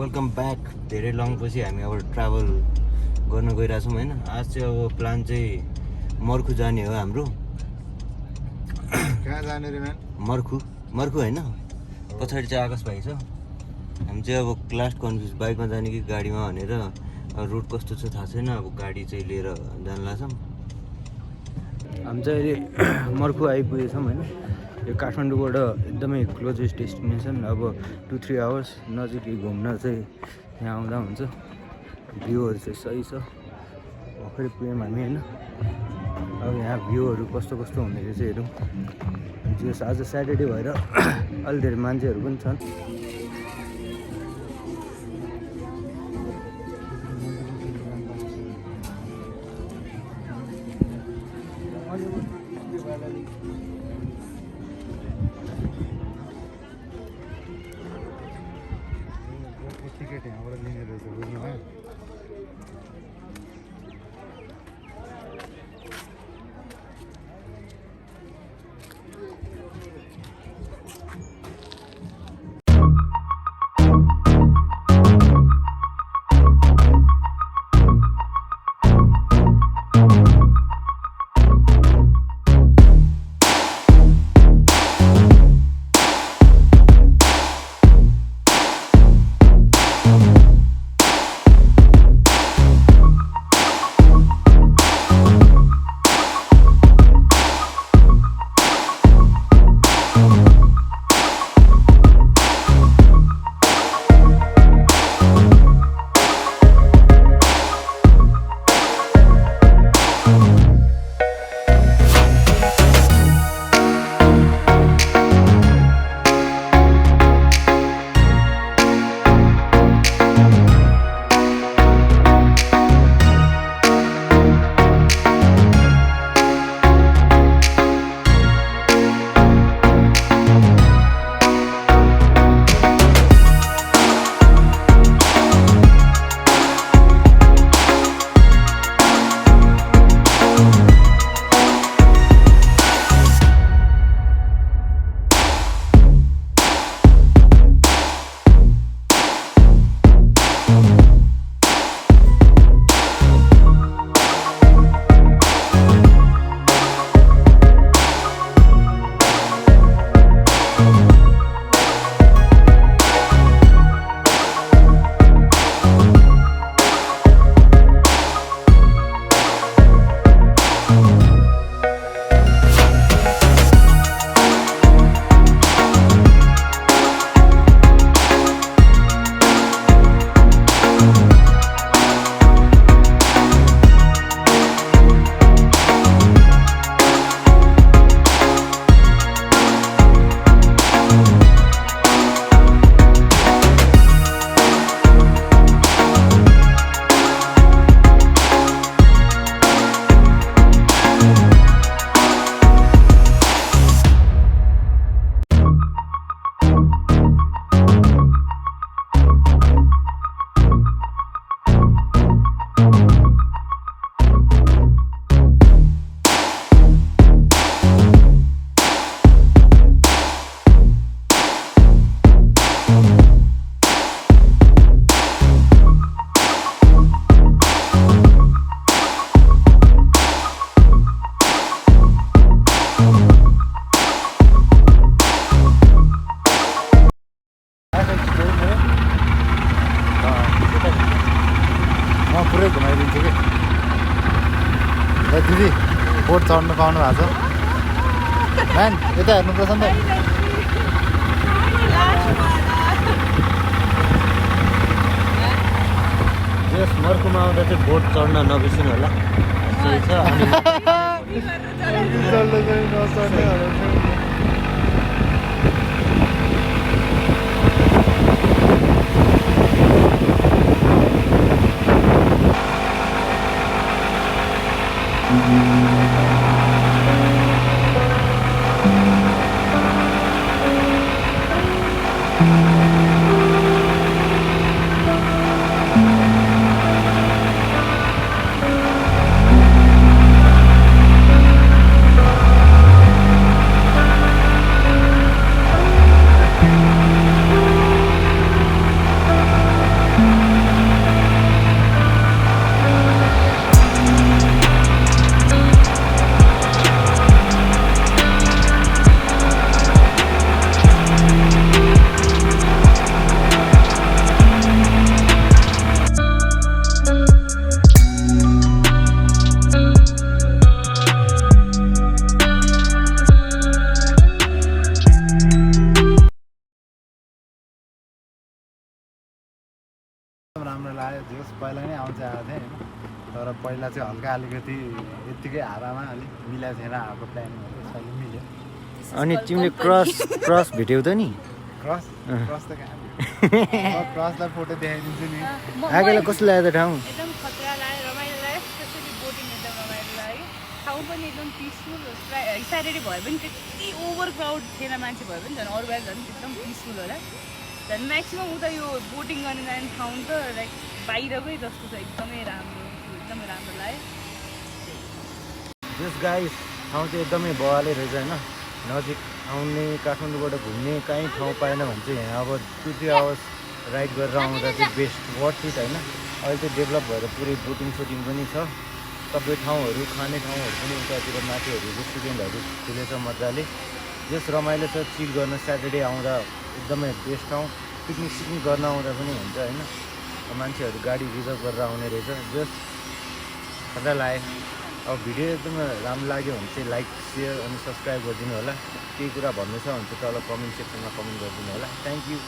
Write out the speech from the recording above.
Welcome back. धेरै long पछि हामी अब ट्राभल गर्न गइरहेछौँ होइन। आज चाहिँ अब प्लान चाहिँ मर्खु जाने हो हाम्रो। कहाँ जाने रे म्यान? मर्खु होइन, पछाडि चाहिँ आकाश भाइ छ। हामी चाहिँ अब क्लास कन्फ्युज बाइकमा जाने कि गाडीमा भनेर रोड कस्तो छ थाहा छैन। अब गाडी चाहिँ लिएर जान लाग्छौँ। हामी चाहिँ अहिले मर्खु आइपुगेछौँ होइन। यो काठमाडौँबाट एकदमै क्लोजेस्ट डेस्टिनेसन। अब 2-3 आवर्स नजिकै घुम्न चाहिँ यहाँ आउँदा हुन्छ। भ्यूहरू चाहिँ सही छ। भर्खरै पुग्यौँ हामी होइन। अब यहाँ भ्यूहरू कस्तो कस्तो हुने रहेछ हेरौँ। आज स्याटरडे भएर अलि धेरै मान्छेहरू पनि छन्। टिकट यहाँबाट लिने रहेछ बुझ्नु भयो। पुरै घुमाइदिन्छु कि दिदी। बोट चढ्नु पाउनु भएको छ म्यान? यता हेर्नुपर्छ नि त। यस मर्खुमा आउँदा चाहिँ बोट चढ्न नबिर्सिनु होला। सही छ। पहिला नै आउँछ आएको थिएँ होइन तर पहिला चाहिँ हल्का अलिकति यत्तिकै हावामा अलिक मिलाएको थिएन आएको प्लानिङहरू यसपालि मिल्यो अनि तिमीले क्रस भेट्यौ त नि क्रस क्रस त कहाँ क्रसलाई फोटो देखाइदिन्छु नि आगेलाई कस्तो लाग्यो त ठाउँ एकदम खतरा लाग्यो रमाइलो लाग्यो स्पेसली बोटिङ एकदम रमाइलो लाग्यो ठाउँ पनि एकदम पिसफुल स्याटरडे भयो पनि त्यति ओभर क्राउड थिएन मान्छे भयो पनि झन् अरू बेला झन् एकदम पिसफुल होला झन् म्याक्सिमम् उता यो बोटिङ गर्ने जाने ठाउँ त लाइक बाहिरकै जस्तो छ एकदमै राम्रो लाग्यो जस गाइस ठाउँ चाहिँ एकदमै बवालै रहेछ होइन नजिक आउने काठमाडौँबाट घुम्ने कहीँ ठाउँ पाएन भने चाहिँ यहाँ अब 2-3 आवर्स राइड गरेर आउँदा चाहिँ बेस्ट वर्थ इट होइन अहिले चाहिँ डेभलप भएर पुरै बोटिङ सोटिङ पनि छ सबै ठाउँहरू खाने ठाउँहरू पनि उतातिर माथिहरू रेस्टुरेन्टहरू खुलेछ मजाले जस रमाइलो छ चिल गर्न स्याटरडे आउँदा एकदमै बेस्ट ठाउँ पिकनिक सिकनिक गर्न आउँदा पनि हुन्छ होइन मान्छेहरू गाडी रिजर्भ गरेर आउने रहेछ जस खतरा लाग्यो अब भिडियो एकदम राम्रो लाग्यो भने चाहिँ लाइक सेयर अनि सब्सक्राइब गरिदिनु होला केही कुरा भन्नु छ भने चाहिँ तल कमेन्ट सेक्सनमा कमेन्ट गरिदिनु होला थ्याङ्क यू